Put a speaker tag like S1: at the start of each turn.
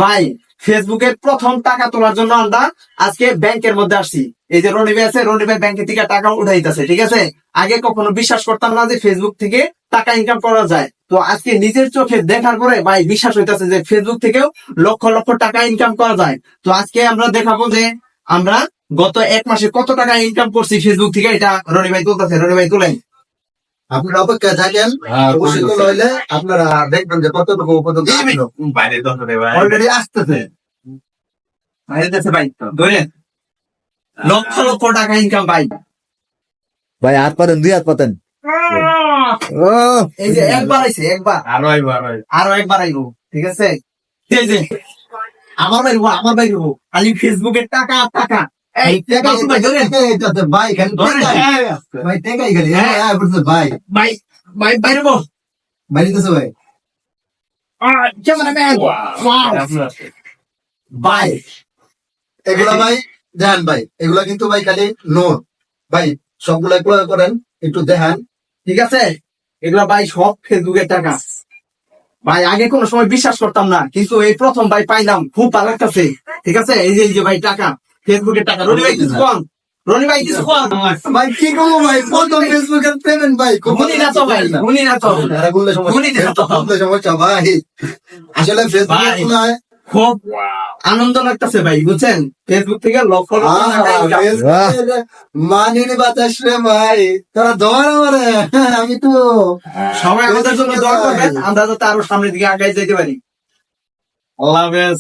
S1: ভাই ফেসবুকে প্রথম টাকা তোলার জন্য আমরা আজকে ব্যাংকের মধ্যে আসছি। এই যে রনি ভাই আছে, রনি ভাই ব্যাংকের থেকে টাকা উঠাইতেছে, ঠিক আছে। আগে কখনো বিশ্বাস করতাম না যে ফেসবুক থেকে টাকা ইনকাম করা যায়, তো আজকে নিজের চোখে দেখার পরে ভাই বিশ্বাস হইতেছে যে ফেসবুক থেকেও লক্ষ লক্ষ টাকা ইনকাম করা যায়। তো আজকে আমরা দেখাবো যে আমরা গত 1 মাসে কত টাকা ইনকাম করছি ফেসবুক থেকে, এটা রনি ভাই তুলতেছে। রনি ভাই তুলেন।
S2: আপনারা অপেক্ষায় থাকেন, অবশ্যই তো নইলে আপনারা দেখবেন যে কতটুকু পর্যন্ত
S1: অলরেডি আসতেছে, আসতেছে ভাই, ধরেন লক্ষ লক্ষ টাকা ইনকাম ভাই।
S3: ভাই হাত পাতেন, 2 হাত পাতেন। ও
S1: এই যে একবার আইছে, একবার আরো একবার আইবো, ঠিক আছে। এই যে আমার ভাই খালি ফেসবুকের টাকা আর টাকা। এই টাকা ভাই ধরেন,
S2: ভাই খালি
S1: ধরেন।
S2: ভাই টাকাই খালি ভাই
S1: ভাই ভাই বাইরবো
S2: বাড়িতেছে ভাই
S1: ক্যামেরাম্যান, ভাই
S2: এগুলা ভাই দেখান ভাই, এগুলা কিন্তু ভাই খালি নোট ভাই, সবগুলা এগুলা করেন একটু দেখান।
S1: ঠিক আছে। এগুলা ভাই সব ফেসবুকের টাকা ভাই। আগে কোনো সময় বিশ্বাস করতাম না, কিন্তু এই প্রথম ভাই পাইলাম, খুব ভালো লাগতেছে, ঠিক আছে। এই যে ভাই টাকা, ফেসবুকের টাকা। রনি ভাই কিছু কম, রনি ভাই কিছু কম।
S2: ভাই কি করবো ভাই, প্রথম ফেসবুকের পেমেন্ট ভাই,
S1: গুনি না তো ভাই, গুনি না তো,
S2: এরা বললে
S1: গুনি না তো।
S2: সমস্যা ভাই। আসলে ফেসবুকে
S1: ভাই।
S2: শোনা হয়
S1: খুব আনন্দ লাগতেছে ভাই, বুঝছেন। ফেসবুক থেকে লক্ষ লক্ষ টাকা income।
S2: মানির বাতাস রে ভাই, তোরা ধর আমারে, আমি তো
S1: সবাই আমাদের জন্য দোয়া করবেন, আমরা যাতে আরো সামনের দিকে আগাই যেতে পারি। আল্লাহ হাফেজ।